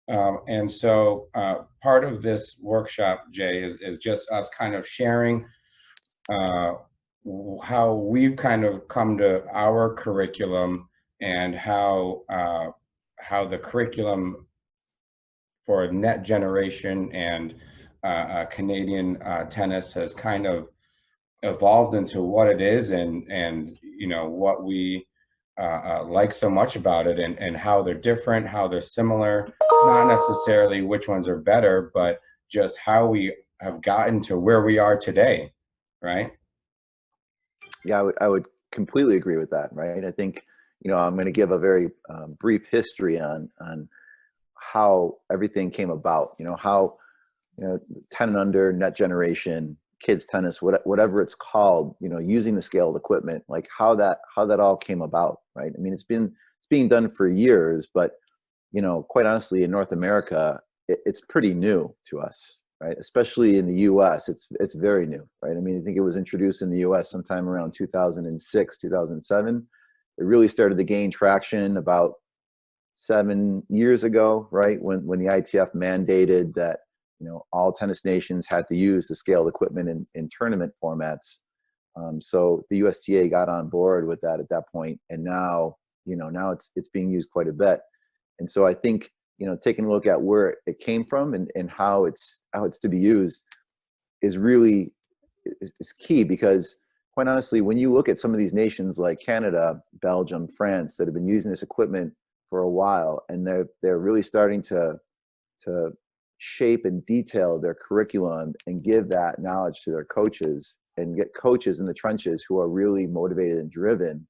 And so part of this workshop, Jay, is just us kind of sharing uh, how we've kind of come to our curriculum and how the curriculum for Net Generation and Canadian tennis has kind of evolved into what it is, and you know what we like so much about it, and how they're different, how they're similar, not necessarily which ones are better, but just how we have gotten to where we are today, right? Yeah, I would completely agree with that, right? I think, I'm going to give a very brief history on how everything came about. How 10 and under, Net Generation, kids tennis, whatever it's called, using the scaled equipment, like how that all came about, right? I mean, it's being done for years, but quite honestly, in North America, it's pretty new to us, right? Especially in the U.S., it's very new, right? I mean, I think it was introduced in the U.S. sometime around 2006, 2007. It really started to gain traction about 7 years ago, right? When the ITF mandated that all tennis nations had to use the scaled equipment in tournament formats. So the USTA got on board with that at that point, and now now it's being used quite a bit. And so I think taking a look at where it came from and how it's to be used is really is key, because quite honestly, when you look at some of these nations like Canada, Belgium, France that have been using this equipment for a while, and they're really starting to shape and detail their curriculum and give that knowledge to their coaches, and get coaches in the trenches who are really motivated and driven,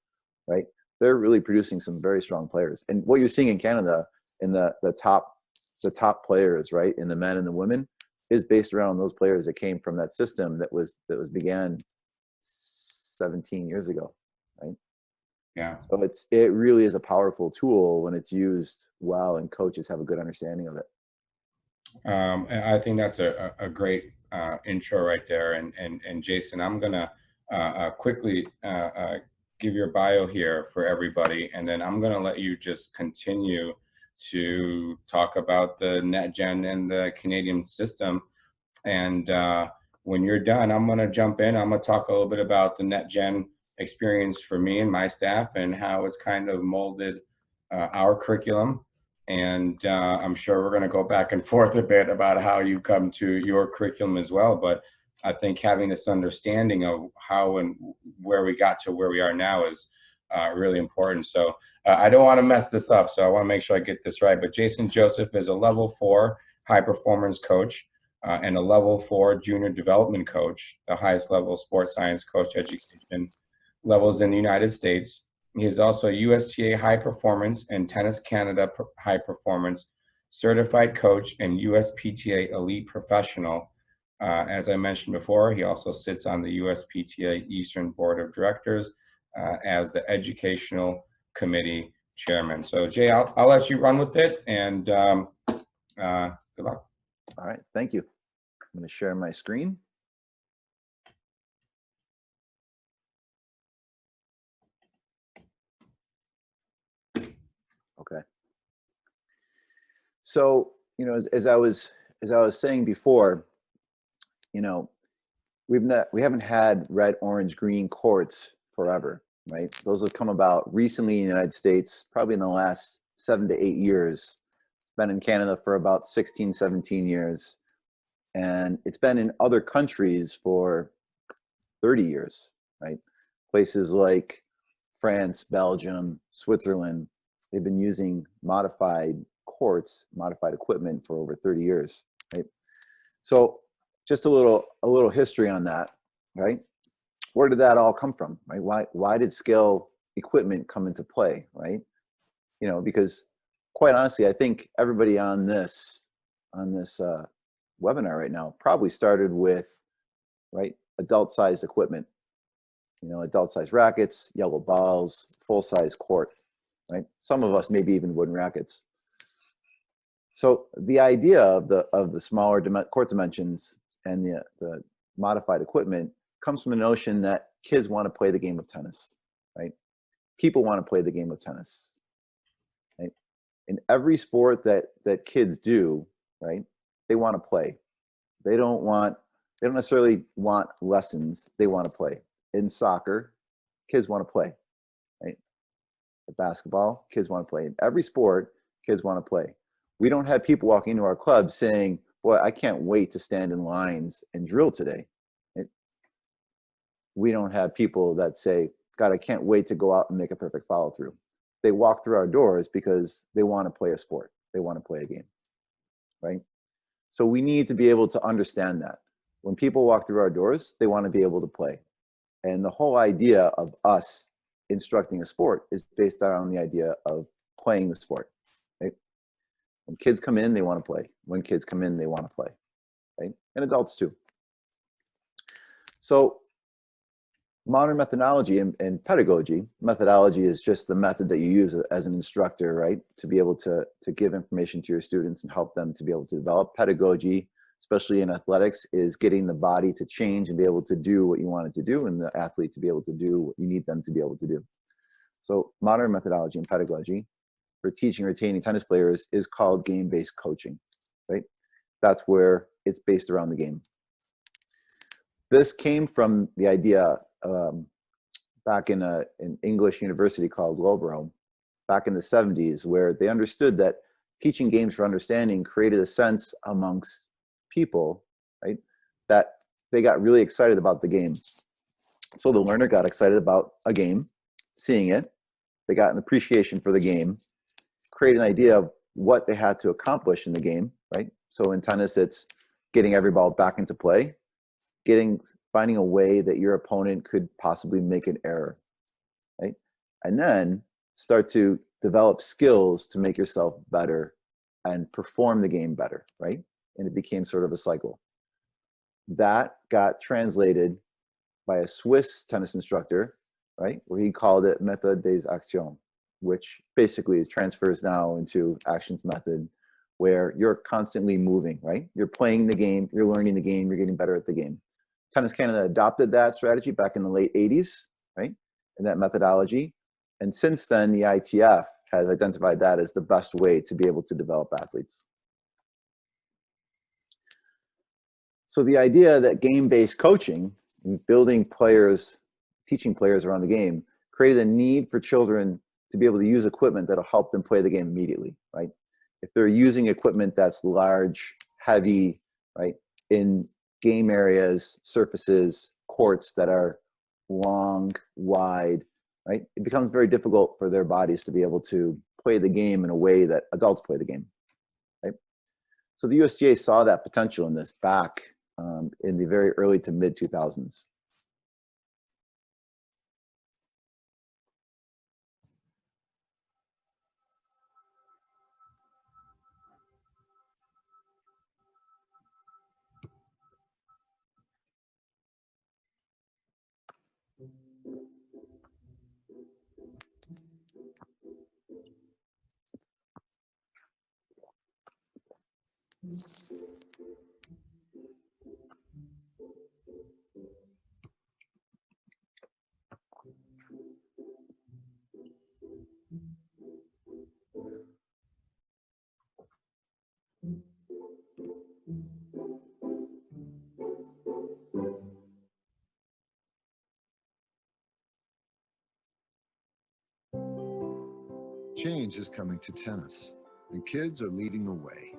right? They're really producing some very strong players. And what you're seeing in Canada in the top players, right, in the men and the women, is based around those players that came from that system that was began 17 years ago, right? Yeah. So it really is a powerful tool when it's used well and coaches have a good understanding of it. And I think that's a great intro right there. And Jason, I'm gonna quickly give your bio here for everybody, and then I'm gonna let you just continue to talk about the NetGen and the Canadian system. And when you're done, I'm gonna jump in. I'm gonna talk a little bit about the NetGen experience for me and my staff, and how it's kind of molded our curriculum. And I'm sure we're going to go back and forth a bit about how you come to your curriculum as well. But I think having this understanding of how and where we got to where we are now is really important. So I don't want to mess this up, so I want to make sure I get this right. But Jason Joseph is a level 4 high performance coach and a level 4 junior development coach, the highest level of sports science coach education levels in the United States. He is also a USTA High Performance and Tennis Canada High Performance certified coach and USPTA Elite Professional. As I mentioned before, he also sits on the USPTA Eastern Board of Directors as the Educational Committee Chairman. So Jay, I'll let you run with it, and good luck. All right, thank you. I'm going to share my screen. Okay. So, as I was saying before, we haven't had red, orange, green courts forever, right? Those have come about recently in the United States, probably in the last 7 to 8 years. It's been in Canada for about 16, 17 years. And it's been in other countries for 30 years, right? Places like France, Belgium, Switzerland, they've been using modified courts, modified equipment for over 30 years, right? So just a little history on that, right? Where did that all come from, right? Why did scale equipment come into play, right? Because quite honestly, I think everybody on this webinar right now probably started with, right, adult-sized equipment, adult-sized rackets, yellow balls, full-size court, right? Some of us maybe even wooden rackets. So the idea of the smaller court dimensions and the modified equipment comes from the notion that kids want to play the game of tennis, right? People want to play the game of tennis, right? In every sport that kids do, right, they want to play. They don't necessarily want lessons. They want to play. In soccer, kids want to play, right? In basketball, kids want to play. In every sport, kids want to play. We don't have people walking into our club saying, boy, I can't wait to stand in lines and drill today. Right? We don't have people that say, God, I can't wait to go out and make a perfect follow through. They walk through our doors because they want to play a sport. They want to play a game, right? So we need to be able to understand that. When people walk through our doors, they want to be able to play. And the whole idea of us instructing a sport is based on the idea of playing the sport, right? When kids come in, they want to play. When kids come in, they want to play, right? And adults too. So modern methodology and pedagogy, methodology is just the method that you use as an instructor, right? To be able to give information to your students and help them to be able to develop. Pedagogy, especially in athletics, is getting the body to change and be able to do what you want it to do, and the athlete to be able to do what you need them to be able to do. So modern methodology and pedagogy for teaching and retaining tennis players is called game-based coaching, right? That's where it's based around the game. This came from the idea back in an English university called Loughborough back in the 70s, where they understood that teaching games for understanding created a sense amongst people, right, that they got really excited about the game. So the learner got excited about a game, seeing it, they got an appreciation for the game, create an idea of what they had to accomplish in the game, right? So in tennis, it's getting every ball back into play, finding a way that your opponent could possibly make an error, right? And then start to develop skills to make yourself better and perform the game better, right? And it became sort of a cycle. That got translated by a Swiss tennis instructor, right? Where he called it méthode des actions, which basically transfers now into actions method, where you're constantly moving, right? You're playing the game, you're learning the game, you're getting better at the game. Tennis Canada adopted that strategy back in the late 80s, right? And that methodology. And since then, the ITF has identified that as the best way to be able to develop athletes. So the idea that game-based coaching, building players, teaching players around the game, created a need for children to be able to use equipment that'll help them play the game immediately, right? If they're using equipment that's large, heavy, right, in game areas, surfaces, courts that are long, wide, right, it becomes very difficult for their bodies to be able to play the game in a way that adults play the game, right? So the USGA saw that potential in this back in the very early to mid 2000s. Change is coming to tennis, and kids are leading the way.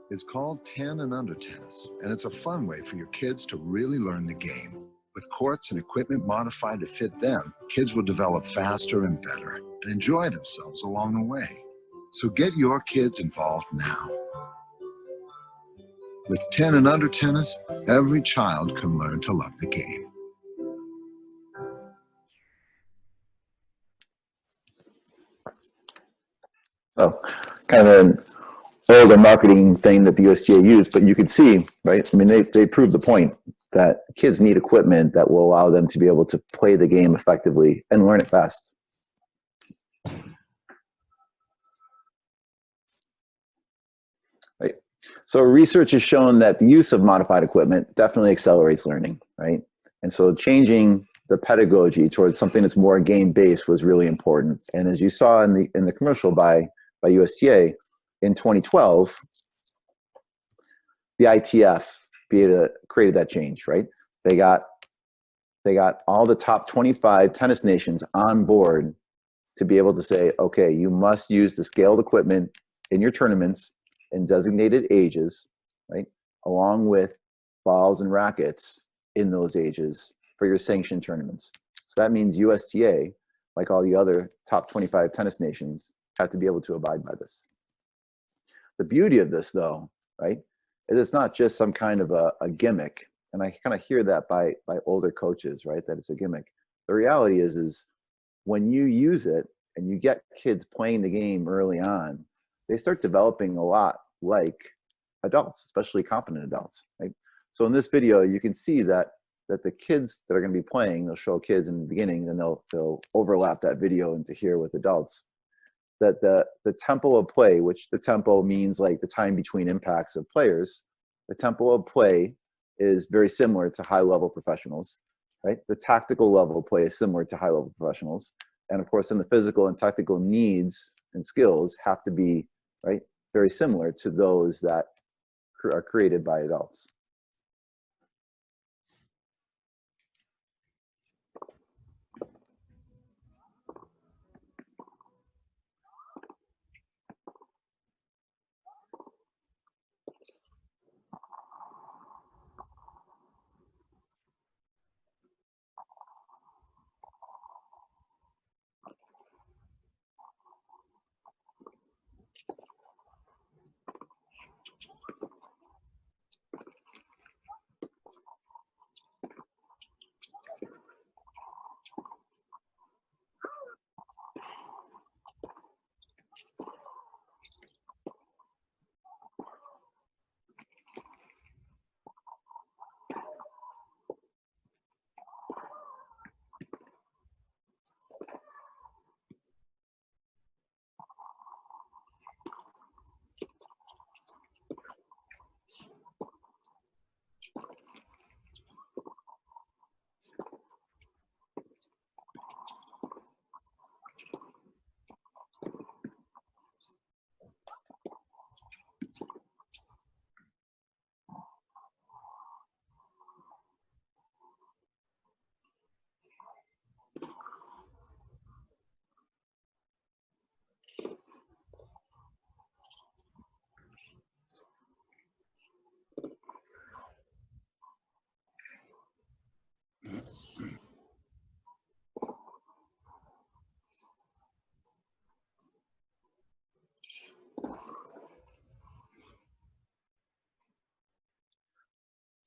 It's called 10 and under tennis, and it's a fun way for your kids to really learn the game. With courts and equipment modified to fit them, kids will develop faster and better and enjoy themselves along the way. So get your kids involved now. With 10 and under tennis, every child can learn to love the game. So kind of an older marketing thing that the USGA used, but you could see, right? I mean, they proved the point that kids need equipment that will allow them to be able to play the game effectively and learn it fast. Right. So research has shown that the use of modified equipment definitely accelerates learning, right? And so changing the pedagogy towards something that's more game-based was really important. And as you saw in the commercial by by USTA in 2012, the ITF created that change, right? They got all the top 25 tennis nations on board to be able to say, okay, you must use the scaled equipment in your tournaments in designated ages, right? Along with balls and rackets in those ages for your sanctioned tournaments. So that means USTA, like all the other top 25 tennis nations, have to be able to abide by this. The beauty of this, though, right, is it's not just some kind of a gimmick. And I kind of hear that by older coaches, right, that it's a gimmick. The reality is when you use it and you get kids playing the game early on, they start developing a lot like adults, especially competent adults, right? So in this video, you can see that the kids that are going to be playing, they'll show kids in the beginning, and they'll overlap that video into here with adults, that the tempo of play, which the tempo means like the time between impacts of players, the tempo of play is very similar to high-level professionals, right? The tactical level of play is similar to high-level professionals. And of course, then the physical and tactical needs and skills have to be, right, very similar to those that are created by adults.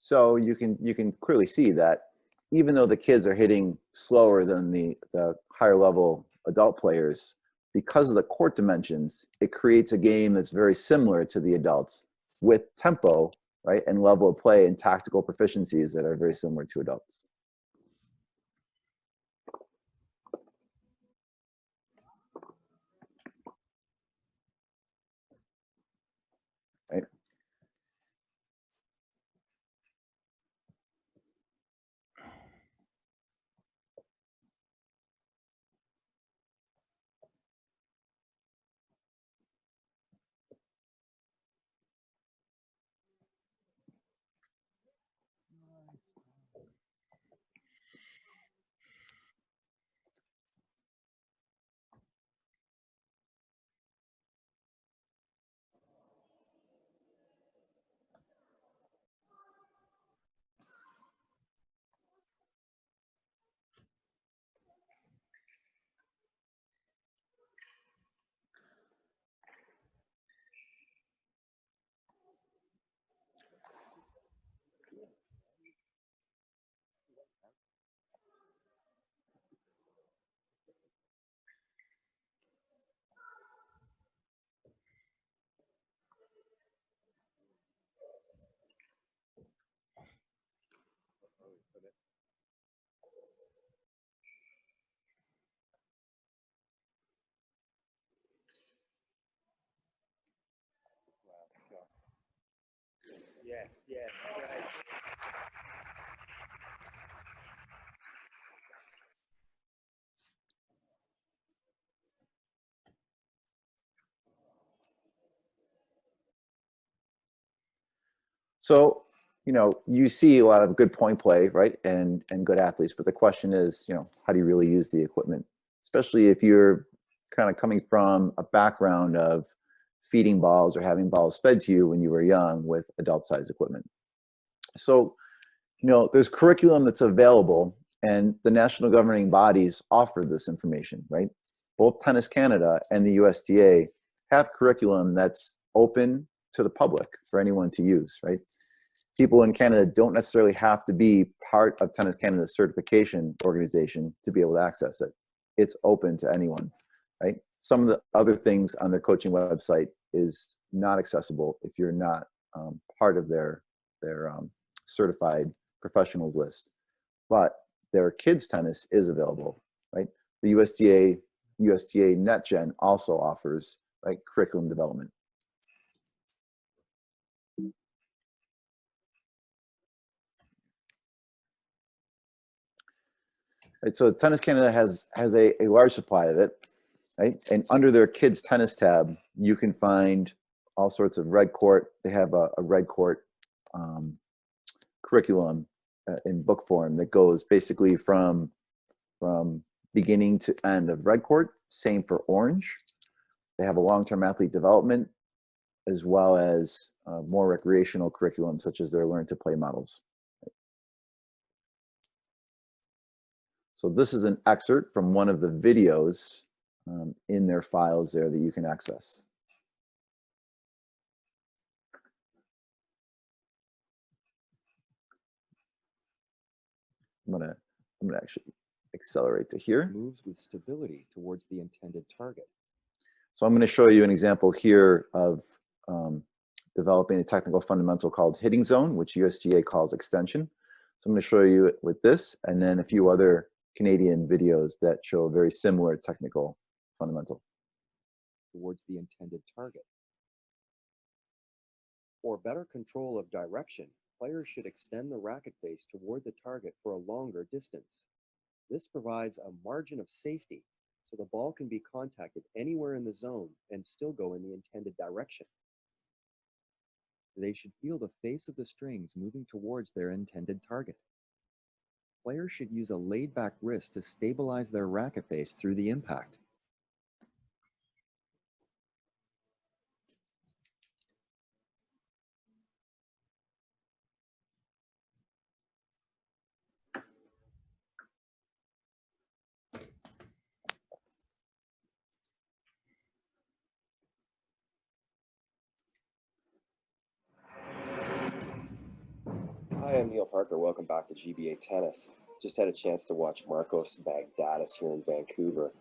So you can clearly see that even though the kids are hitting slower than the higher level adult players, because of the court dimensions, it creates a game that's very similar to the adults with tempo, right, and level of play and tactical proficiencies that are very similar to adults. Right? Yes, yes. Right. So, you know, you see a lot of good point play, right, and good athletes, but the question is, you know, how do you really use the equipment? Especially if you're kind of coming from a background of feeding balls or having balls fed to you when you were young with adult-sized equipment. So, you know, there's curriculum that's available, and the national governing bodies offer this information, right? Both Tennis Canada and the USTA have curriculum that's open to the public for anyone to use, right? People in Canada don't necessarily have to be part of Tennis Canada's certification organization to be able to access it. It's open to anyone, right? Some of the other things on their coaching website is not accessible if you're not part of their certified professionals list. But their kids tennis is available, right? The USTA NetGen also offers, right, curriculum development. Right, so Tennis Canada has a large supply of it, right? And under their kids tennis tab, you can find all sorts of red court. They have a red court curriculum in book form that goes basically from beginning to end of red court. Same for orange. They have a long-term athlete development, as well as more recreational curriculum, such as their learn to play models. So this is an excerpt from one of the videos in their files there that you can access. I'm gonna actually accelerate to here. Moves with stability towards the intended target. So I'm going to show you an example here of developing a technical fundamental called hitting zone, which USGA calls extension. So I'm going to show you with this, and then a few other Canadian videos that show a very similar technical fundamental. Towards the intended target. For better control of direction, players should extend the racket face toward the target for a longer distance. This provides a margin of safety, so the ball can be contacted anywhere in the zone and still go in the intended direction. They should feel the face of the strings moving towards their intended target. Players should use a laid-back wrist to stabilize their racket face through the impact. Hi, I'm Neil Parker. Welcome back to GBA Tennis. Just had a chance to watch Marcos Bagdatis here in Vancouver.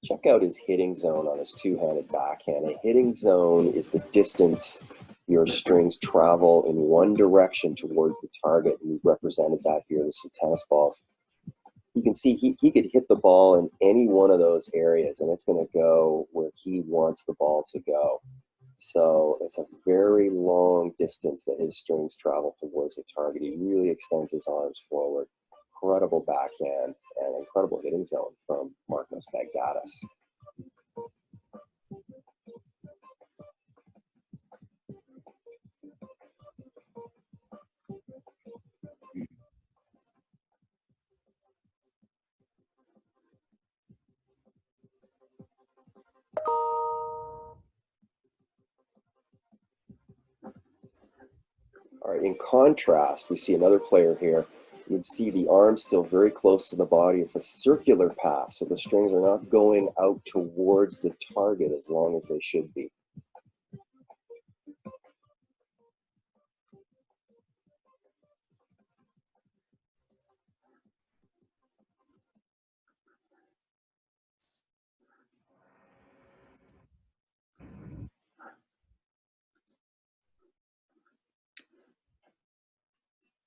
Check out his hitting zone on his two-handed backhand. A hitting zone is the distance your strings travel in one direction towards the target. And we've represented that here with some tennis balls. You can see he could hit the ball in any one of those areas, and it's going to go where he wants the ball to go. So it's a very long distance that his strings travel towards the target. He really extends his arms forward. Incredible backhand and incredible hitting zone from Marcos Bagdatis. All right, in contrast, we see another player here. You can see the arm still very close to the body. It's a circular path, so the strings are not going out towards the target as long as they should be.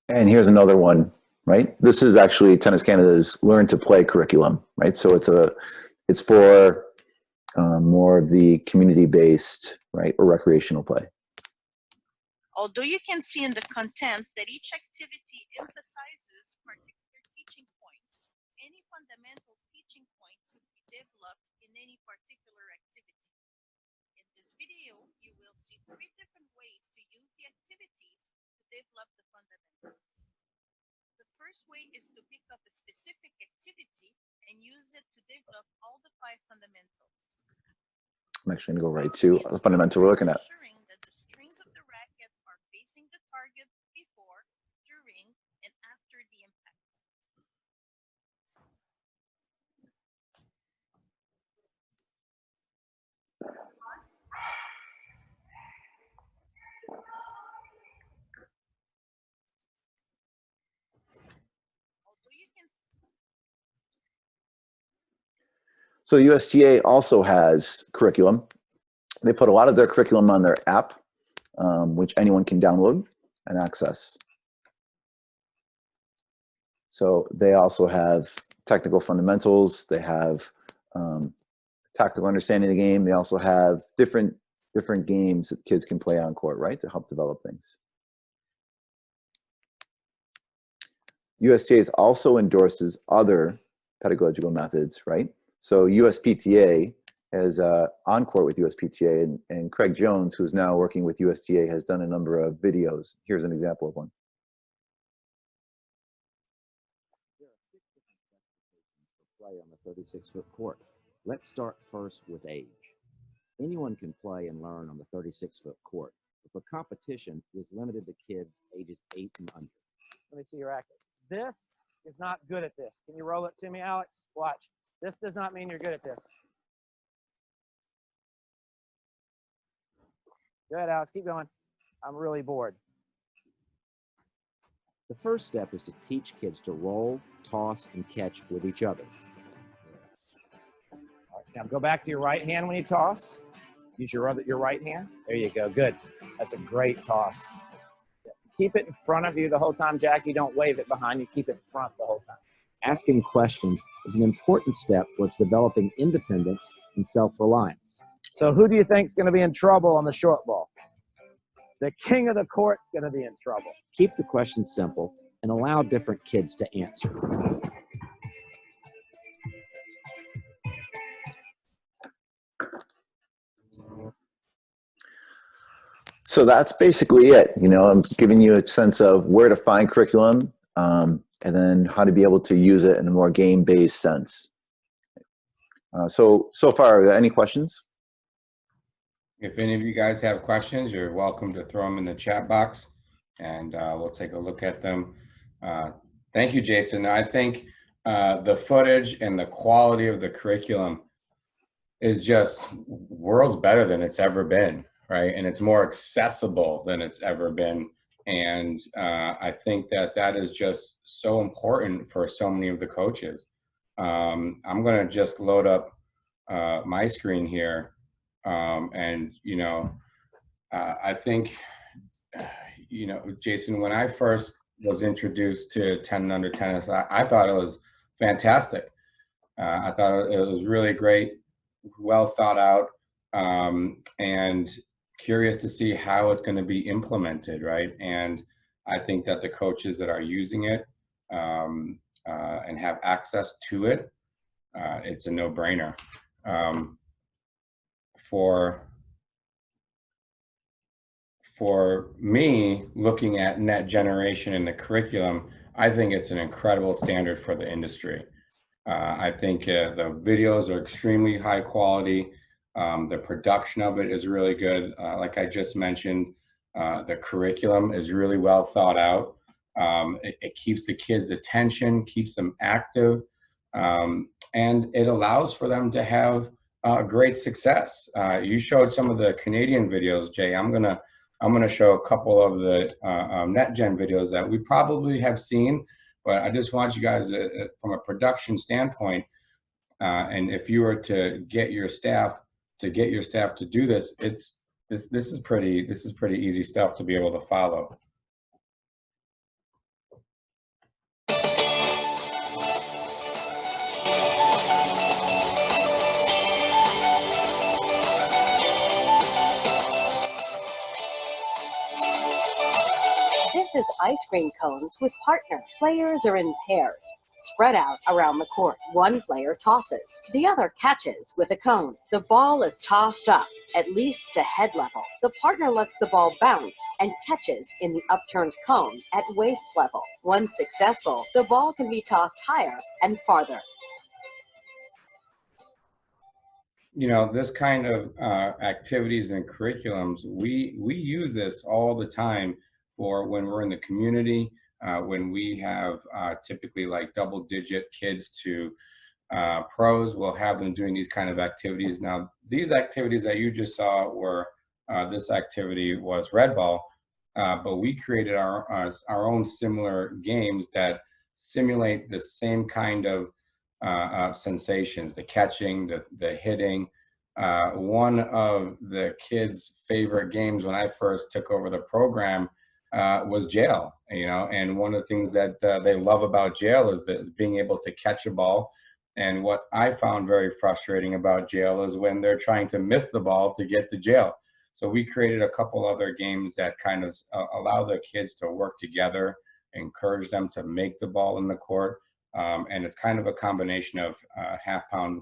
And here's another one, right? This is actually Tennis Canada's Learn to Play curriculum, right? So it's for more of the community-based, right, or recreational play. Although you can see in the content that each activity emphasizes particular teaching points, any fundamental teaching point could be developed in any particular activity. In this video, you will see 3 different ways to use the activities to develop the fundamentals. The first way is to pick up a specific activity and use it to develop all the 5 fundamentals. I'm actually going to go right to the fundamental we're looking at. Ensuring that the strings of the racket are facing the target before, during, and after the impact. Although you can So USTA also has curriculum. They put a lot of their curriculum on their app, which anyone can download and access. So they also have technical fundamentals. They have tactical understanding of the game. They also have different games that kids can play on court, right, to help develop things. USTA also endorses other pedagogical methods, right? So USPTA has on court with USPTA, and Craig Jones, who's now working with USTA, has done a number of videos. Here's an example of one. There are 6 different specifications for play on the 36-foot court. Let's start first with age. Anyone can play and learn on the 36-foot court, but the competition is limited to kids ages 8 and under. Let me see your racket. This is not good at this. Can you roll it to me, Alex? Watch. This does not mean you're good at this. Go ahead, Alex. Keep going. I'm really bored. The first step is to teach kids to roll, toss, and catch with each other. All right, now go back to your right hand when you toss. Use your right hand. There you go. Good. That's a great toss. Keep it in front of you the whole time, Jack. You don't wave it behind you. Keep it in front the whole time. Asking questions is an important step towards developing independence and self-reliance. So who do you think is going to be in trouble on the short ball? The king of the court is going to be in trouble. Keep the questions simple and allow different kids to answer. So that's basically it. You know, I'm giving you a sense of where to find curriculum, and then how to be able to use it in a more game-based sense. So far, any questions? If any of you guys have questions, you're welcome to throw them in the chat box, and we'll take a look at them. Thank you, Jason. I think the footage and the quality of the curriculum is just worlds better than it's ever been, right? And it's more accessible than it's ever been. And I think that is just so important for so many of the coaches. I'm going to just load up my screen here. And, you know, I think, you know, Jason, when I first was introduced to 10 and under tennis, I thought it was fantastic. I thought it was really great, well thought out, and curious to see how it's going to be implemented, right? And I think that the coaches that are using it and have access to it, it's a no-brainer. For me, looking at net generation in the curriculum, I think it's an incredible standard for the industry. I think the videos are extremely high quality. The production of it is really good. Like I just mentioned, the curriculum is really well thought out. It keeps the kids' attention, keeps them active, and it allows for them to have great success. You showed some of the Canadian videos, Jay. I'm gonna show a couple of the NetGen videos that we probably have seen, but I just want you guys from a production standpoint, and if you were to get your staff to do this, this is pretty easy stuff to be able to follow. This is ice cream cones with partner. Players are in pairs. spread out around the court. One player tosses, the other catches with a cone. The ball is tossed up, at least to head level. The partner lets the ball bounce and catches in the upturned cone at waist level. Once successful, the ball can be tossed higher and farther. You know, this kind of activities and curriculums, we use this all the time for when we're in the community, when we have typically like double-digit kids to pros, we'll have them doing these kind of activities. Now, these activities that you just saw were, this activity was red ball, but we created our own similar games that simulate the same kind of sensations, the catching, the hitting. One of the kids' favorite games when I first took over the program was jail, you know, and one of the things that they love about jail is being able to catch a ball. And what I found very frustrating about jail is when they're trying to miss the ball to get to jail. So we created a couple other games that kind of allow the kids to work together, encourage them to make the ball in the court. And it's kind of a combination of half-pound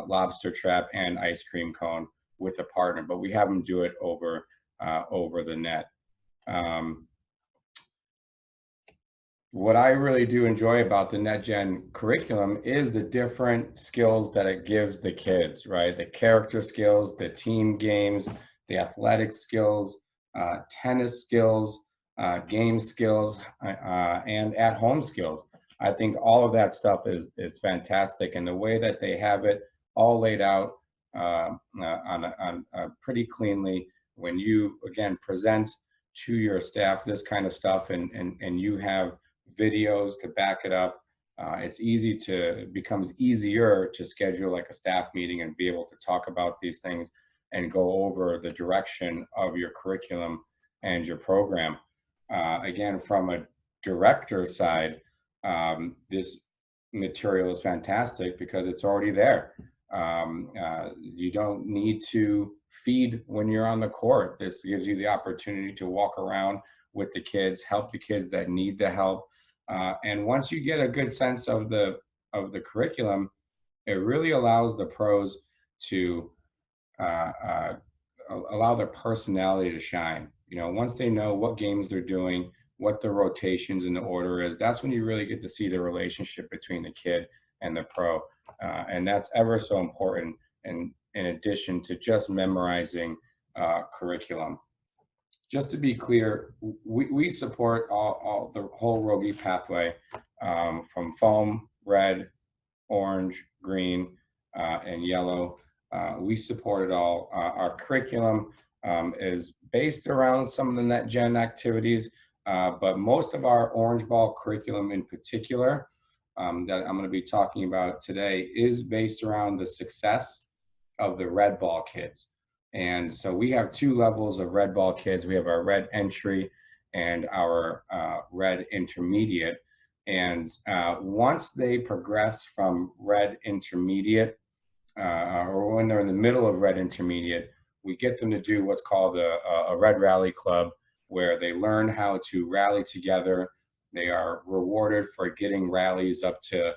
lobster trap and ice cream cone with a partner, but we have them do it over the net. What I really do enjoy about the NetGen curriculum is the different skills that it gives the kids, right? The character skills, the team games, the athletic skills, tennis skills, game skills, and at-home skills. I think all of that stuff is fantastic, and the way that they have it all laid out pretty cleanly. When you again present to your staff this kind of stuff, and you have videos to back it up, it becomes easier to schedule like a staff meeting and be able to talk about these things and go over the direction of your curriculum and your program. Again, from a director side, this material is fantastic because it's already there. You don't need to feed when you're on the court. This gives you the opportunity to walk around with the kids, help the kids that need the help. And once you get a good sense of the curriculum, it really allows the pros to allow their personality to shine. You know, once they know what games they're doing, what the rotations and the order is, that's when you really get to see the relationship between the kid and the pro. And that's ever so important, in addition to just memorizing curriculum. Just to be clear, we support all the whole Rogi pathway, from foam, red, orange, green, and yellow. We support it all. Our curriculum is based around some of the NetGen activities, but most of our orange ball curriculum in particular, that I'm going to be talking about today, is based around the success of the red ball kids. And so we have two levels of red ball kids. We have our red entry and our red intermediate. And once they progress from red intermediate, or when they're in the middle of red intermediate, we get them to do what's called a red rally club, where they learn how to rally together. They are rewarded for getting rallies up to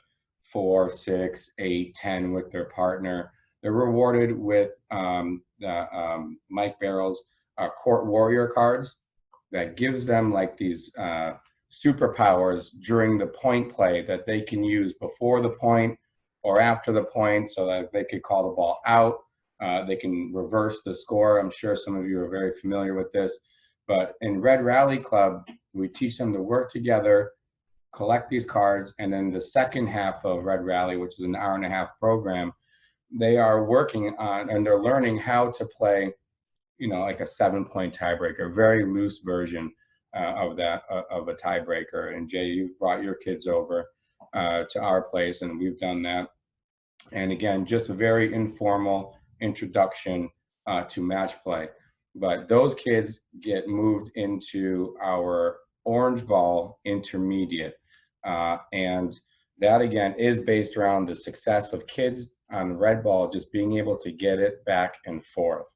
4, 6, 8, 10 with their partner. They're rewarded with Mike Barrel's Court Warrior cards that gives them like these superpowers during the point play that they can use before the point or after the point, so that they could call the ball out. They can reverse the score. I'm sure some of you are very familiar with this. But in Red Rally Club, we teach them to work together, collect these cards, and then the second half of Red Rally, which is an hour-and-a-half program, they are working on and they're learning how to play, you know, like a 7-point tiebreaker, very loose version of that, of a tiebreaker. And Jay, you've brought your kids over to our place, and we've done that. And again, just a very informal introduction to match play. But those kids get moved into our orange ball intermediate. And that again is based around the success of kids on red ball, just being able to get it back and forth.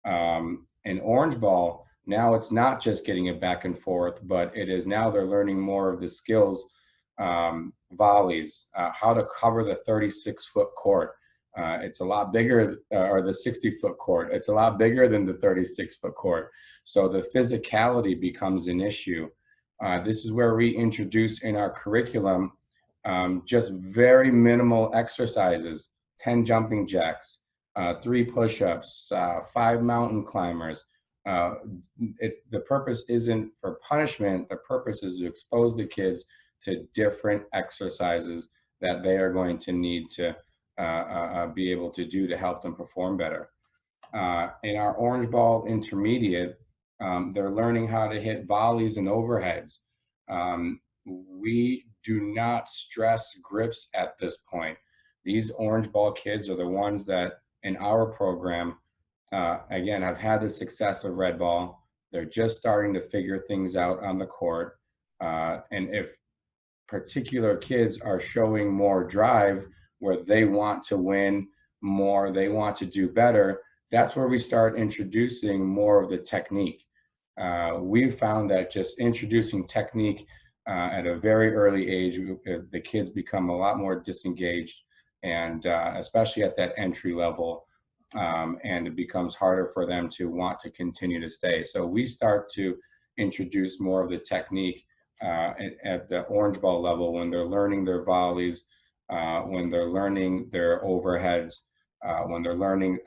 In orange ball, now it's not just getting it back and forth, but it is now they're learning more of the skills volleys, how to cover the 36-foot court. It's a lot bigger, or the 60-foot court. It's a lot bigger than the 36-foot court. So the physicality becomes an issue. This is where we introduce in our curriculum just very minimal exercises, 10 jumping jacks, 3 push-ups, 5 mountain climbers. The purpose isn't for punishment. The purpose is to expose the kids to different exercises that they are going to need to be able to do to help them perform better. In our Orange Ball Intermediate, they're learning how to hit volleys and overheads. We do not stress grips at this point. These Orange Ball kids are the ones that in our program, again, have had the success of Red Ball. They're just starting to figure things out on the court. And if particular kids are showing more drive where they want to win more, they want to do better, that's where we start introducing more of the technique. We've found that just introducing technique at a very early age, the kids become a lot more disengaged, and especially at that entry level, and it becomes harder for them to want to continue to stay. So we start to introduce more of the technique at the Orange Ball level when they're learning their volleys, when they're learning their overheads, when they're learning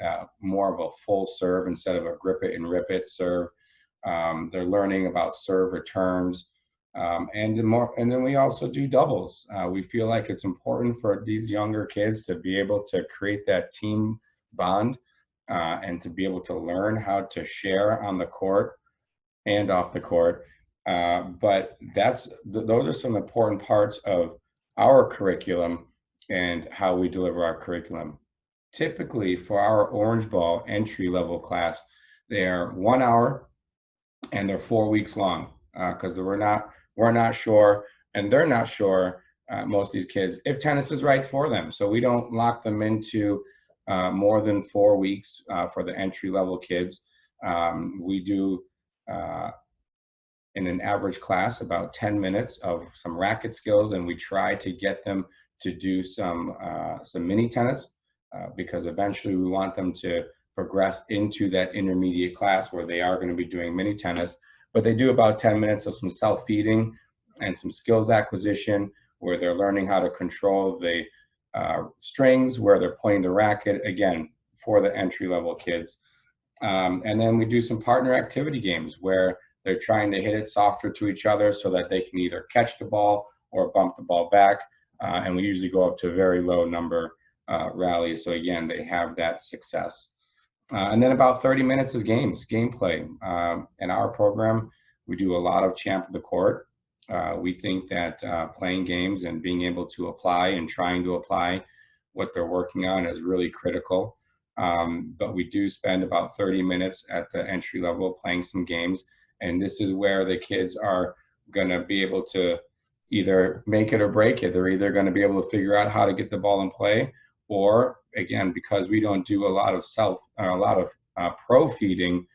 more of a full serve instead of a grip it and rip it serve. They're learning about serve returns, and then we also do doubles. We feel like it's important for these younger kids to be able to create that team bond and to be able to learn how to share on the court and off the court. But those are some important parts of our curriculum and how we deliver our curriculum. Typically for our Orange Ball entry level class, they are 1 hour and they're 4 weeks long, because we're not sure, and they're not sure, most of these kids, if tennis is right for them. So we don't lock them into more than 4 weeks for the entry level kids. We do in an average class about 10 minutes of some racket skills, and we try to get them to do some mini tennis, because eventually we want them to progress into that intermediate class where they are going to be doing mini tennis. But they do about 10 minutes of some self-feeding and some skills acquisition where they're learning how to control the strings, where they're playing the racket, again, for the entry-level kids. And then we do some partner activity games where they're trying to hit it softer to each other so that they can either catch the ball or bump the ball back. And we usually go up to a very low number rallies. So again, they have that success. And then about 30 minutes is gameplay. In our program, we do a lot of champ of the court. We think that playing games and being able to apply and trying to apply what they're working on is really critical. But we do spend about 30 minutes at the entry level playing some games. And this is where the kids are going to be able to either make it or break it. They're either going to be able to figure out how to get the ball in play, or again, because we don't do a lot of pro feeding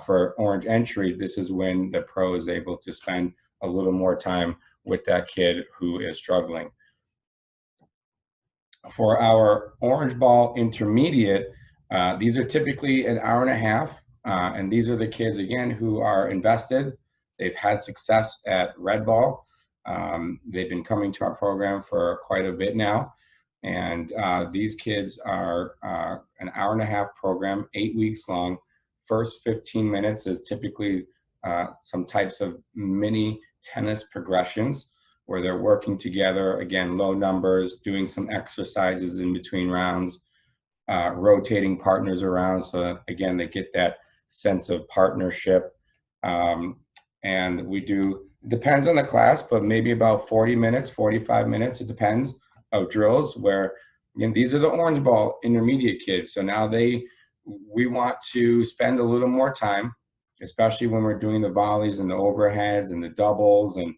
for Orange entry, this is when the pro is able to spend a little more time with that kid who is struggling. For our Orange Ball Intermediate, these are typically an hour and a half, and these are the kids, again, who are invested. They've had success at Red Ball. They've been coming to our program for quite a bit now. And these kids are an hour and a half program, 8 weeks long. First 15 minutes is typically some types of mini tennis progressions where they're working together, again, low numbers, doing some exercises in between rounds, rotating partners around so that, again, they get that sense of partnership. And we do, depends on the class, but maybe about 40 minutes, 45 minutes, it depends, of drills where, again, these are the Orange Ball Intermediate kids. So now we want to spend a little more time, especially when we're doing the volleys and the overheads and the doubles and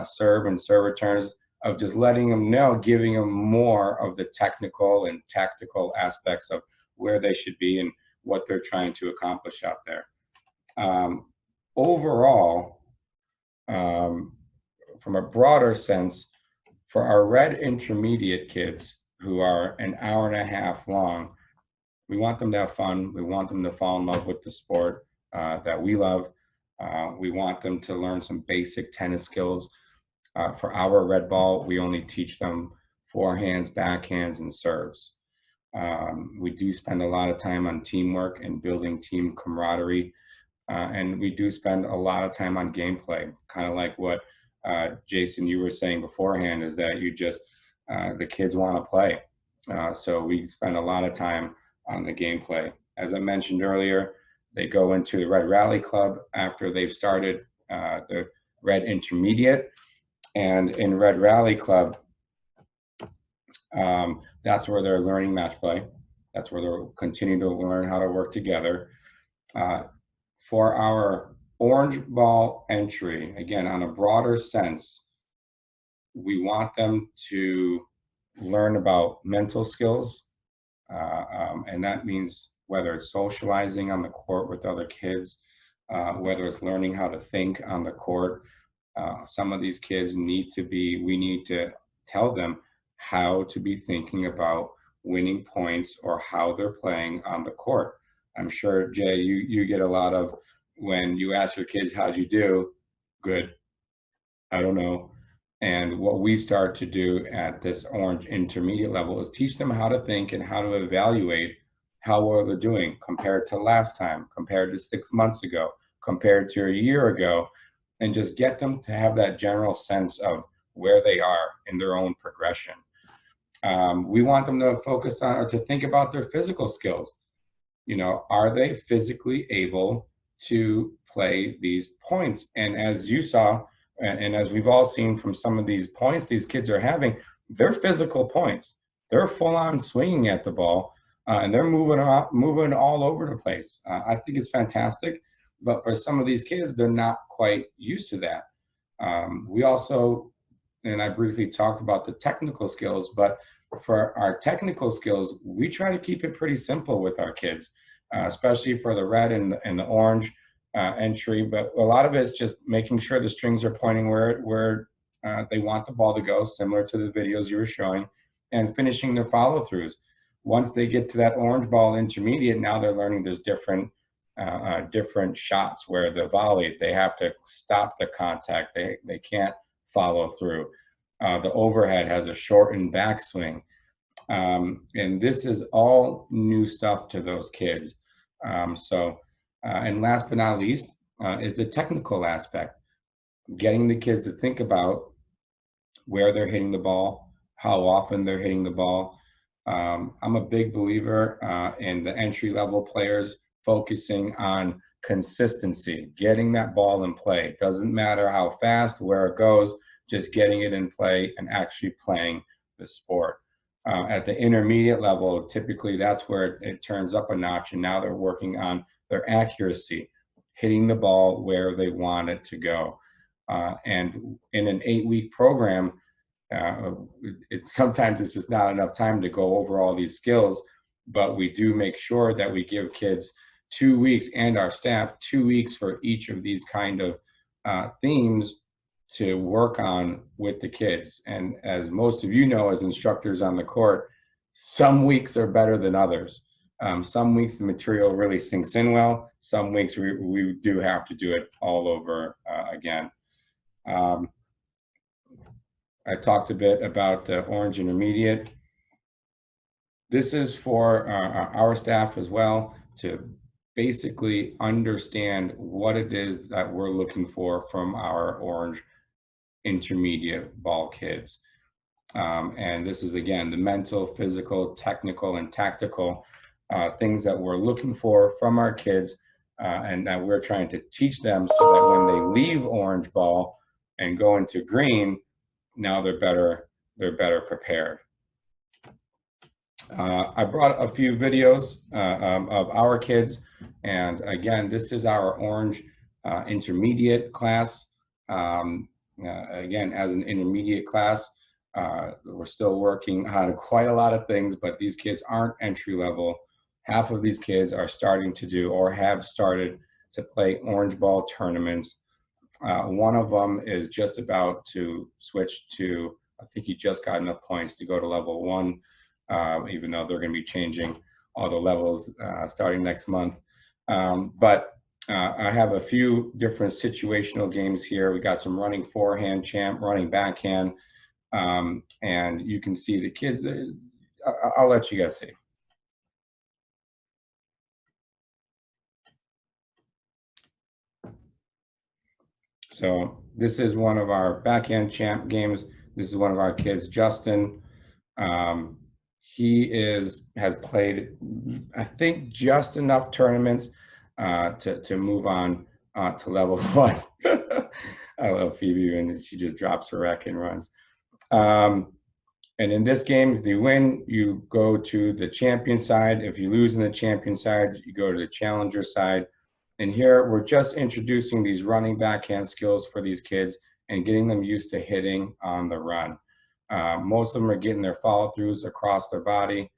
serve and serve returns, of just letting them know, giving them more of the technical and tactical aspects of where they should be and what they're trying to accomplish out there. Overall, from a broader sense, For our red intermediate kids who are an hour and a half long, we want them to have fun. We want them to fall in love with the sport that we love. We want them to learn some basic tennis skills. For our red ball, we only teach them forehands, backhands, and serves. We do spend a lot of time on teamwork and building team camaraderie. And we do spend a lot of time on gameplay, kind of like what Jason, you were saying beforehand, is that the kids want to play. So we spend a lot of time on the gameplay. As I mentioned earlier, they go into the Red Rally Club after they've started the Red Intermediate. And in Red Rally Club, that's where they're learning match play. That's where they'll continue to learn how to work together. For our orange ball entry, again, on a broader sense, we want them to learn about mental skills. And that means whether it's socializing on the court with other kids, whether it's learning how to think on the court. Some of these kids we need to tell them how to be thinking about winning points or how they're playing on the court. I'm sure, Jay, you get a lot of, when you ask your kids, how'd you do? Good. I don't know. And what we start to do at this orange intermediate level is teach them how to think and how to evaluate how well they're doing compared to last time, compared to 6 months ago, compared to a year ago, and just get them to have that general sense of where they are in their own progression. We want them to focus on or to think about their physical skills. You know, are they physically able to play these points? And as you saw, and as we've all seen from some of these points these kids are having, they're physical points. They're full on swinging at the ball, and they're moving all over the place. I think it's fantastic, but for some of these kids, they're not quite used to that. We also, and I briefly talked about the technical skills, but for our technical skills, we try to keep it pretty simple with our kids, especially for the red and the orange entry. But a lot of it is just making sure the strings are pointing where they want the ball to go, similar to the videos you were showing, and finishing their follow-throughs. Once they get to that orange ball intermediate, now they're learning there's different shots where the volley, they have to stop the contact. They can't follow through. The overhead has a shortened backswing. And this is all new stuff to those kids. And last but not least is the technical aspect, getting the kids to think about where they're hitting the ball, how often they're hitting the ball. I'm a big believer in the entry-level players focusing on consistency, getting that ball in play. Doesn't matter how fast, where it goes, just getting it in play and actually playing the sport. At the intermediate level, typically that's where it turns up a notch, and now they're working on their accuracy, hitting the ball where they want it to go. And in an 8-week program, sometimes it's just not enough time to go over all these skills, but we do make sure that we give kids 2 weeks, and our staff 2 weeks for each of these kind of themes to work on with the kids. And as most of you know, as instructors on the court, some weeks are better than others. Some weeks the material really sinks in well. Some weeks we do have to do it all over again. I talked a bit about the Orange Intermediate. This is for our staff as well, to basically understand what it is that we're looking for from our Orange Intermediate ball kids. And this is, again, the mental, physical, technical, and tactical things that we're looking for from our kids, and that we're trying to teach them so that when they leave orange ball and go into green, now they're better prepared. I brought a few videos of our kids, and again, this is our Orange Intermediate class. Again, as an intermediate class, we're still working on quite a lot of things, but these kids aren't entry level. Half of these kids are starting to do or have started to play orange ball tournaments. One of them is just about to switch to I think he just got enough points to go to level 1, even though they're going to be changing all the levels starting next month. But I have a few different situational games here. We got some running forehand champ, running backhand, and you can see the kids. I'll let you guys see. So this is one of our backhand champ games. This is one of our kids, Justin. He has played, I think, just enough tournaments to move on to level 1. I love Phoebe, and she just drops her racket and runs. And in this game, if you win, you go to the champion side. If you lose in the champion side, you go to the challenger side. And here we're just introducing these running backhand skills for these kids and getting them used to hitting on the run. Most of them are getting their follow throughs across their body.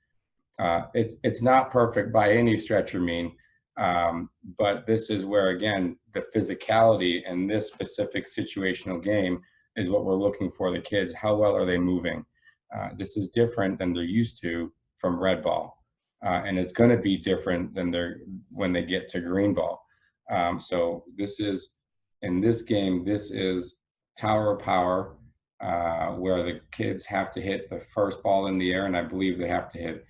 It's not perfect by any stretch or mean, but this is where, again, the physicality in this specific situational game is what we're looking for the kids. How well are they moving? This is different than they're used to from red ball, and it's going to be different than when they get to green ball. So this is, in this game, this is Tower of Power, where the kids have to hit the first ball in the air, and I believe they have to hit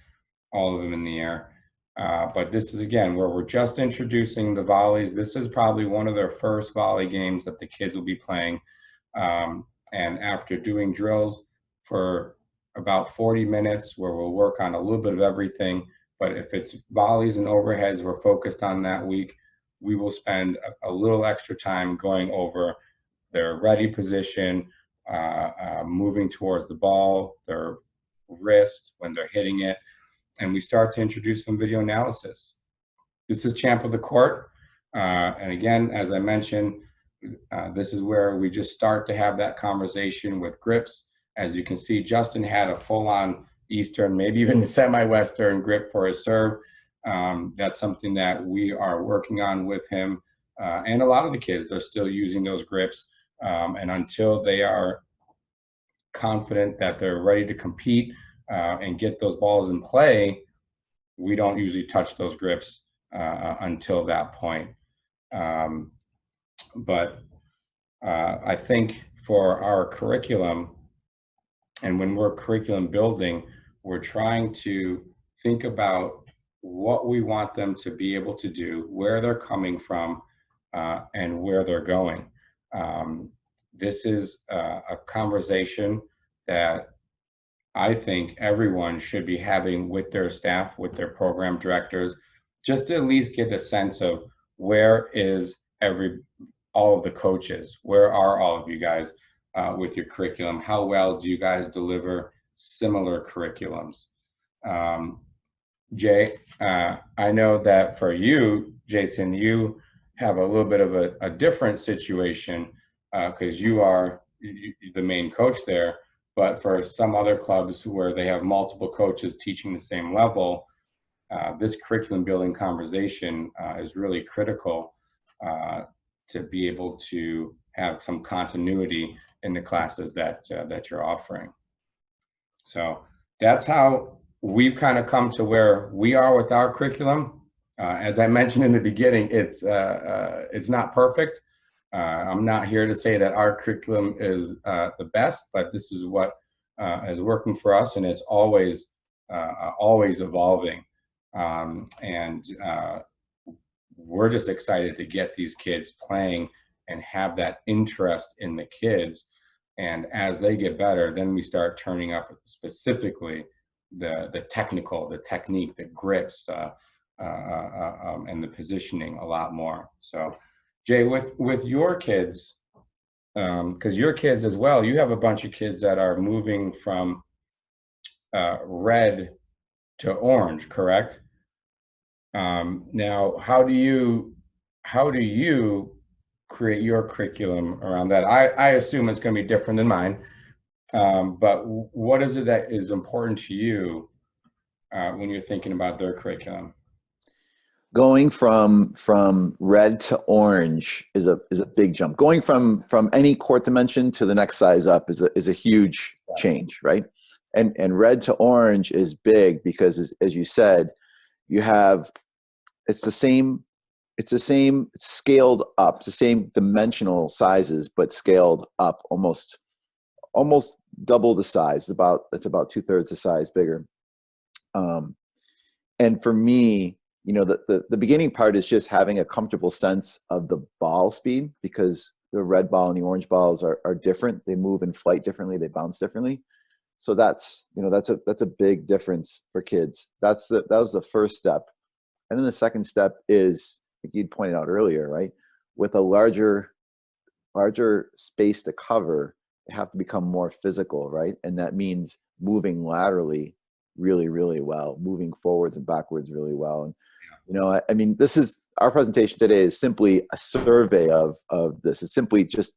all of them in the air. But this is, again, where we're just introducing the volleys. This is probably one of their first volley games that the kids will be playing. And after doing drills for about 40 minutes, where we'll work on a little bit of everything, but if it's volleys and overheads we're focused on that week, we will spend a little extra time going over their ready position, moving towards the ball, their wrist when they're hitting it, and we start to introduce some video analysis. This is Champ of the Court, and again, as I mentioned, this is where we just start to have that conversation with grips. As you can see, Justin had a full-on Eastern, maybe even semi-Western grip for his serve. That's something that we are working on with him, and a lot of the kids are still using those grips, and until they are confident that they're ready to compete and get those balls in play, we don't usually touch those grips until that point. But I think for our curriculum, and when we're curriculum building, we're trying to think about what we want them to be able to do, where they're coming from, and where they're going. This is a conversation that I think everyone should be having with their staff, with their program directors, just to at least get a sense of where is all of the coaches, where are all of you guys with your curriculum? How well do you guys deliver similar curriculums? Jay, I know that for you, Jason, you have a little bit of a different situation because you are the main coach there. But for some other clubs where they have multiple coaches teaching the same level, this curriculum building conversation is really critical to be able to have some continuity in the classes that you're offering. So that's how we've kind of come to where we are with our curriculum. As I mentioned in the beginning, it's not perfect. I'm not here to say that our curriculum is the best, but this is what is working for us, and it's always evolving. And we're just excited to get these kids playing and have that interest in the kids. And as they get better, then we start turning up specifically the technical, the technique, the grips, and the positioning a lot more. So, Jay, with your kids, because your kids as well, you have a bunch of kids that are moving from red to orange, correct? Now, how do you create your curriculum around that? I assume it's going to be different than mine, but what is it that is important to you when you're thinking about their curriculum? Going from red to orange is a big jump. Going from any court dimension to the next size up is a huge change, right? And red to orange is big because as you said, you have it's the same scaled up, it's the same dimensional sizes, but scaled up almost double the size. It's about 2/3 the size bigger. And for me, you know, the beginning part is just having a comfortable sense of the ball speed, because the red ball and the orange balls are different. They move in flight differently. They bounce differently. So that's a big difference for kids. That was the first step. And then the second step is, like you'd pointed out earlier, right? With a larger space to cover, they have to become more physical, right? And that means moving laterally really, really well, moving forwards and backwards really well. And you know, I mean, this is our presentation today is simply a survey of this. It's simply just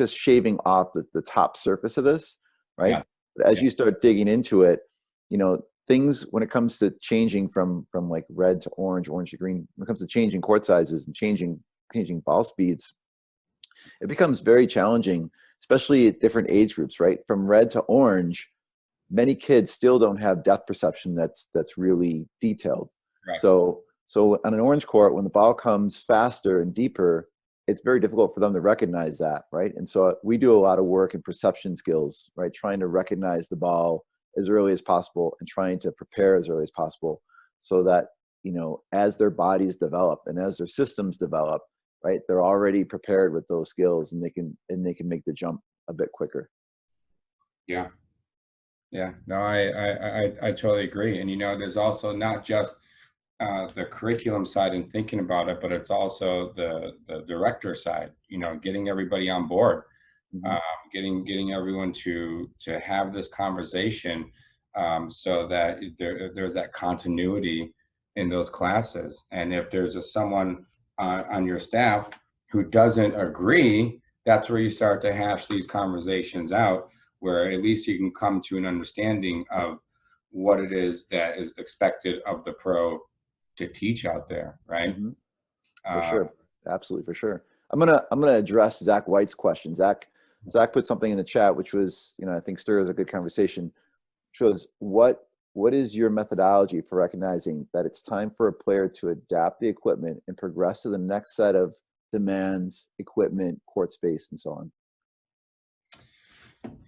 shaving off the top surface of this, right? Yeah. But as you start digging into it, you know, things when it comes to changing from like red to orange, orange to green, when it comes to changing court sizes and changing ball speeds, it becomes very challenging, especially at different age groups, right? From red to orange, many kids still don't have depth perception that's really detailed. Right. So on an orange court, when the ball comes faster and deeper, it's very difficult for them to recognize that, right? And so we do a lot of work in perception skills, right? Trying to recognize the ball as early as possible and trying to prepare as early as possible, so that, you know, as their bodies develop and as their systems develop, right, they're already prepared with those skills, and they can make the jump a bit quicker. Yeah. Yeah, no, I totally agree. And, you know, there's also not just the curriculum side and thinking about it, but it's also the director side, you know, getting everybody on board, getting everyone to have this conversation, so that there's that continuity in those classes. And if there's someone on your staff who doesn't agree, that's where you start to hash these conversations out, where at least you can come to an understanding of what it is that is expected of the pro to teach out there, right? For sure, absolutely, for sure. I'm gonna address Zach White's question. Zach put something in the chat, which was, you know, I think stirs a good conversation, which was what is your methodology for recognizing that it's time for a player to adapt the equipment and progress to the next set of demands, equipment, court space, and so on?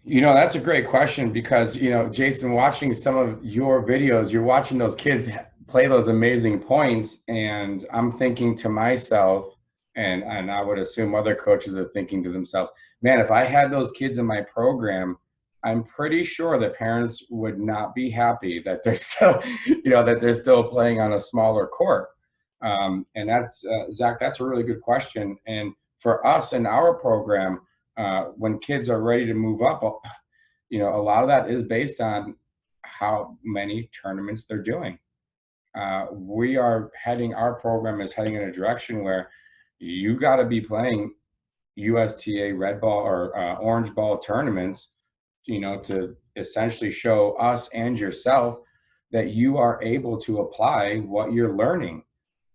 You know, that's a great question, because, you know, Jason, watching some of your videos, you're watching those kids play those amazing points, and I'm thinking to myself, and I would assume other coaches are thinking to themselves, man, if I had those kids in my program, I'm pretty sure the parents would not be happy that they're still, you know, that they're still playing on a smaller court. And that's, Zach, that's a really good question. And for us in our program, when kids are ready to move up, you know, a lot of that is based on how many tournaments they're doing. Our program is heading in a direction where you got to be playing USTA red ball or orange ball tournaments, you know, to essentially show us and yourself that you are able to apply what you're learning.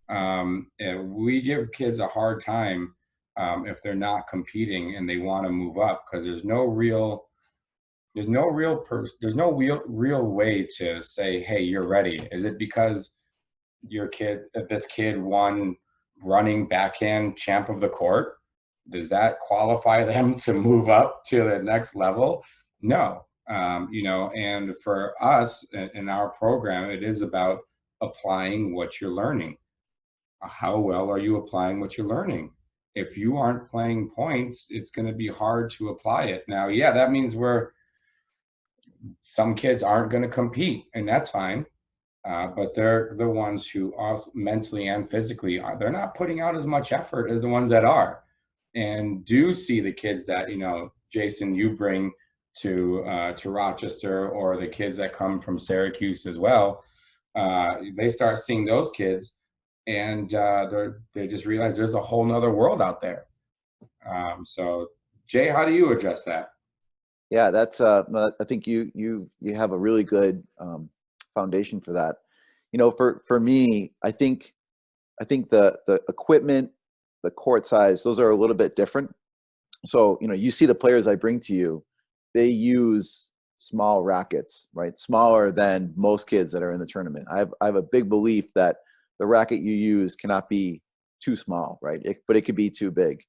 And we give kids a hard time if they're not competing and they want to move up, because there's no real way to say, hey, you're ready. Is it because this kid won running backhand champ of the court? Does that qualify them to move up to the next level? No. You know, and for us in our program, it is about applying what you're learning. How well are you applying what you're learning? If you aren't playing points, it's going to be hard to apply it. Now, yeah, that means some kids aren't going to compete, and that's fine. But they're the ones who also mentally and physically they're not putting out as much effort as the ones that are, and do see the kids that, you know, Jason, you bring to Rochester, or the kids that come from Syracuse as well. They start seeing those kids, and they just realize there's a whole nother world out there. So Jay, how do you address that? Yeah, that's I think you have a really good foundation for that. You know, for me, I think I think the equipment, the court size, those are a little bit different. So, you know, you see the players I bring to you, they use small rackets, right? Smaller than most kids that are in the tournament. I have a big belief that the racket you use cannot be too small, right? But it could be too big.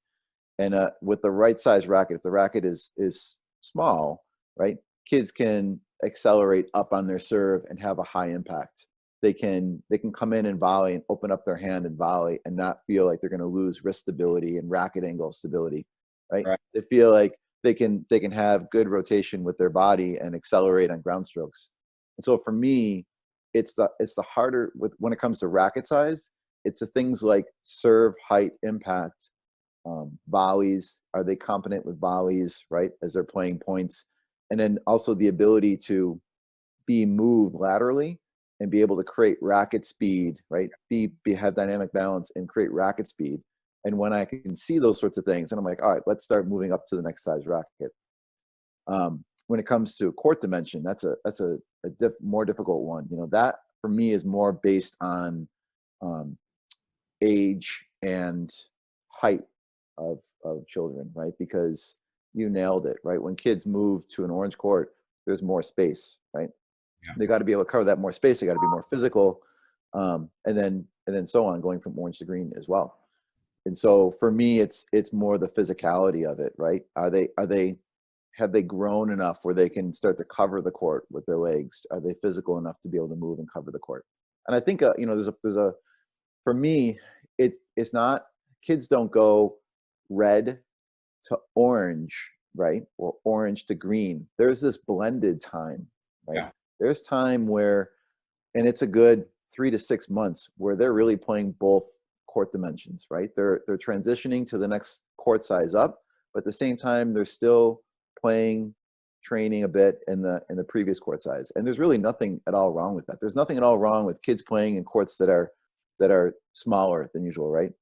And with the right size racket, if the racket is small, right, kids can accelerate up on their serve and have a high impact. They can come in and volley and open up their hand and volley and not feel like they're going to lose wrist stability and racket angle stability, right? They feel like they can have good rotation with their body and accelerate on ground strokes. And so for me, it's the harder when it comes to racket size. It's the things like serve, height, impact, volleys. Are they competent with volleys, right, as they're playing points? And then also the ability to be moved laterally and be able to create racket speed, right? Have dynamic balance and create racket speed. And when I can see those sorts of things, and I'm like, all right, let's start moving up to the next size racket. When it comes to court dimension, that's a more difficult one. You know, that for me is more based on age and height of children, right? Because you nailed it, right? When kids move to an orange court, there's more space, right? Yeah. They got to be able to cover that more space. They got to be more physical, and then so on, going from orange to green as well. And so for me, it's more the physicality of it, right? Have they grown enough where they can start to cover the court with their legs? Are they physical enough to be able to move and cover the court? And I think you know, for me, it's not, kids don't go red to orange, right, or orange to green. There's this blended time, right? Yeah. There's time where, and it's a good 3 to 6 months where they're really playing both court dimensions, right? They're transitioning to the next court size up, but at the same time they're still playing, training a bit in the previous court size. And there's really nothing at all wrong with that. There's nothing at all wrong with kids playing in courts that are smaller than usual, right?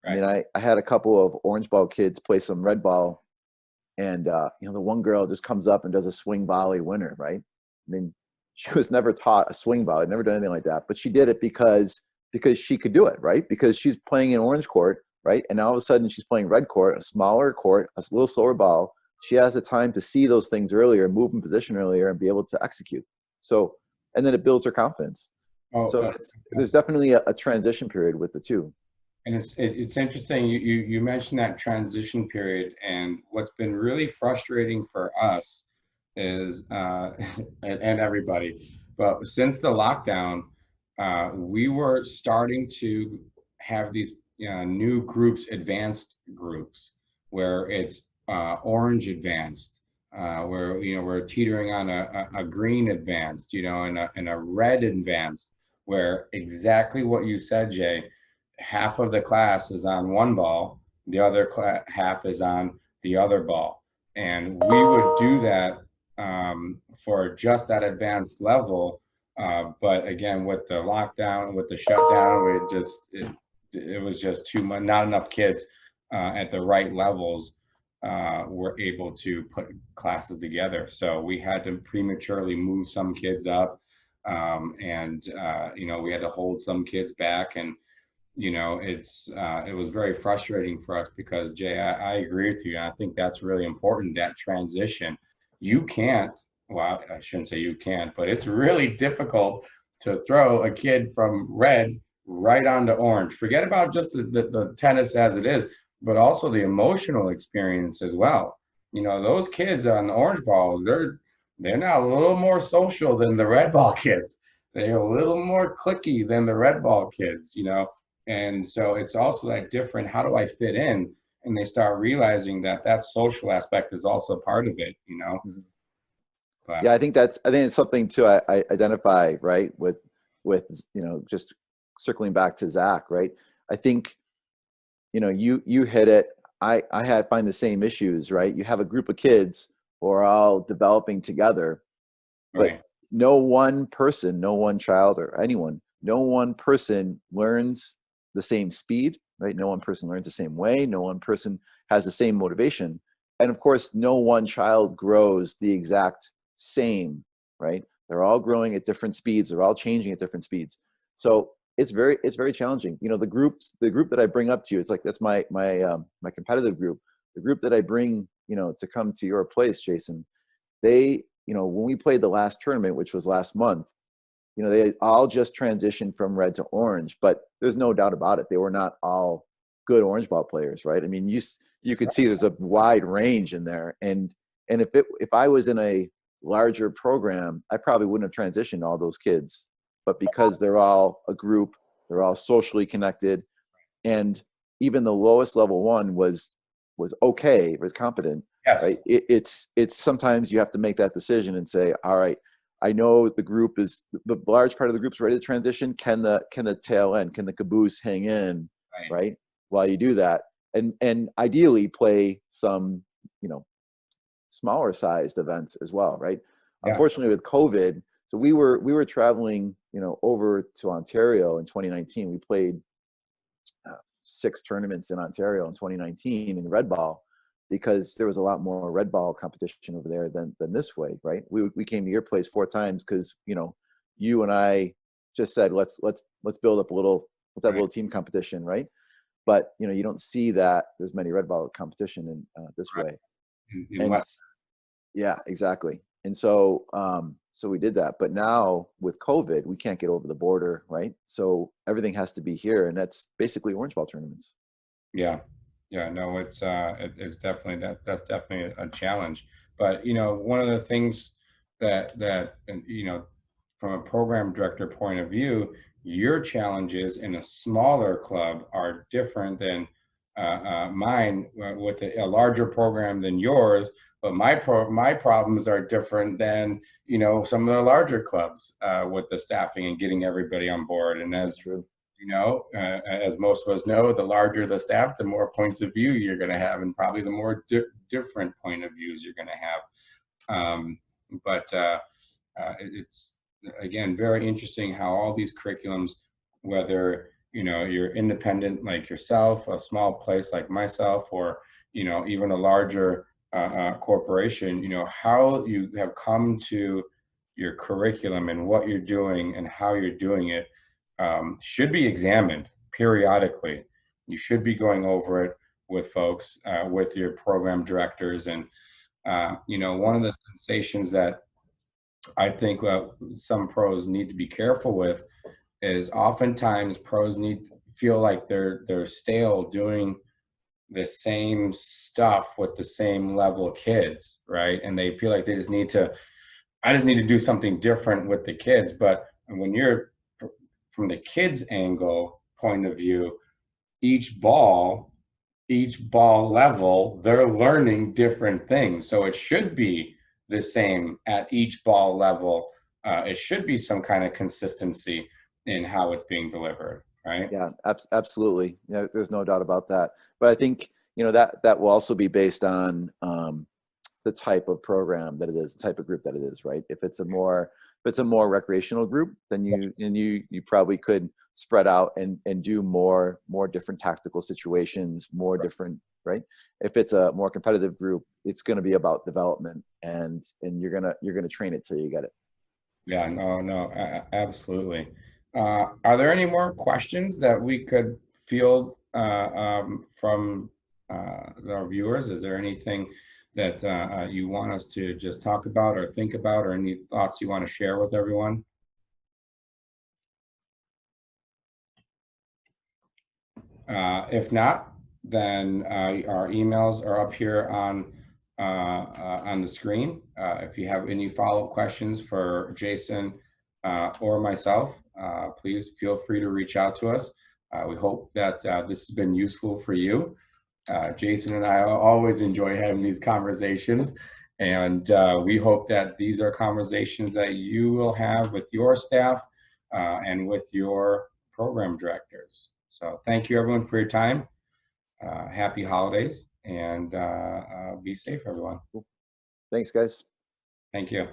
I mean, I had a couple of orange ball kids play some red ball, and you know, the one girl just comes up and does a swing volley winner, right? I mean, she was never taught a swing volley, never done anything like that, but she did it because she could do it, right? Because she's playing in orange court, right? And all of a sudden she's playing red court, a smaller court, a little slower ball. She has the time to see those things earlier, move in position earlier, and be able to execute. So, and then it builds her confidence. So there's definitely a transition period with the two. And it's interesting you mentioned that transition period, and what's been really frustrating for us is and everybody, but since the lockdown, we were starting to have these new groups, advanced groups, where it's orange advanced, where we're teetering on a green advanced, and a red advanced, where exactly what you said, Jay. Half of the class is on one ball, the other half is on the other ball, and we would do that for just that advanced level. But again, with the lockdown, with the shutdown, it was just too much. Not enough kids at the right levels were able to put classes together. So we had to prematurely move some kids up, and we had to hold some kids back, and it was very frustrating for us because, Jay, I agree with you. And I think that's really important, that transition. You can't, well, I shouldn't say you can't, but it's really difficult to throw a kid from red right onto orange. Forget about just the tennis as it is, but also the emotional experience as well. Those kids on the orange ball, they're now a little more social than the red ball kids. They're a little more cliquey than the red ball kids, And so it's also that different, how do I fit in? And they start realizing that social aspect is also part of it, Mm-hmm. But, yeah, I think it's something to I identify, right, with just circling back to Zach, right? I think, you hit it. I find the same issues, right? You have a group of kids who are all developing together, but right. No one person, no one child or anyone, no one person learns the same speed, right? No one person learns the same way. No one person has the same motivation. And of course, no one child grows the exact same, right? They're all growing at different speeds. They're all changing at different speeds. So it's very challenging. You know, the group that I bring up to you, it's like, that's my competitive group. The group that I bring, you know, to come to your place, Jason, they, you know, when we played the last tournament, which was last month, you know, they all just transitioned from red to orange, but there's no doubt about it. They were not all good orange ball players, right? I mean, you could see there's a wide range in there. And if I was in a larger program, I probably wouldn't have transitioned all those kids. But because they're all a group, they're all socially connected, and even the lowest level one was okay, was competent, Yes. right? It's sometimes you have to make that decision and say, all right, I know the group is, the large part of the group's ready to transition. Can the tail end, can the caboose hang in, right? While you do that, and ideally play some, you know, smaller sized events as well, right? Yeah. Unfortunately, with COVID, so we were traveling, you know, over to Ontario in 2019. We played 6 tournaments in Ontario in 2019 in red ball, because there was a lot more red ball competition over there than this way, right? We came to your place 4 times because, you know, you and I just said, let's build up a little, let's have a little team competition, right? But, you know, you don't see that there's many red ball competition in this way. In And West. yeah, exactly. And so so we did that, but now with COVID, we can't get over the border, right? So everything has to be here, and that's basically orange ball tournaments. Yeah. Yeah, no, it's definitely, that's definitely a challenge. But, you know, one of the things that you know, from a program director point of view, your challenges in a smaller club are different than mine with a larger program than yours. But my problems are different than, you know, some of the larger clubs with the staffing and getting everybody on board. And as True. you know, as most of us know, the larger the staff, the more points of view you're going to have, and probably the more different point of views you're going to have. But it's, again, very interesting how all these curriculums, whether, you know, you're independent like yourself, a small place like myself, or, you know, even a larger corporation, you know, how you have come to your curriculum and what you're doing and how you're doing it should be examined periodically. You should be going over it with folks, with your program directors. And, you know, one of the sensations that I think some pros need to be careful with is oftentimes pros feel like they're stale doing the same stuff with the same level of kids, right? And they feel like they just need to, I just need to do something different with the kids. But when you're from the kids' angle point of view, each ball level, they're learning different things. So it should be the same at each ball level. It should be some kind of consistency in how it's being delivered, right? Yeah, absolutely. Yeah, there's no doubt about that. But I think, you know, that will also be based on the type of program that it is, the type of group that it is, right? If it's a more recreational group, then you probably could spread out and do more different tactical situations, more different, right? If it's a more competitive group, it's going to be about development, and you're gonna train it till you get it. Yeah, no, absolutely. Are there any more questions that we could field from our viewers? Is there anything that you want us to just talk about or think about, or any thoughts you want to share with everyone? If not, then our emails are up here on the screen. If you have any follow-up questions for Jason or myself, please feel free to reach out to us. We hope that this has been useful for you. Jason and I always enjoy having these conversations, and we hope that these are conversations that you will have with your staff and with your program directors. So thank you everyone for your time. Happy holidays, and be safe, everyone. Thanks, guys. Thank you.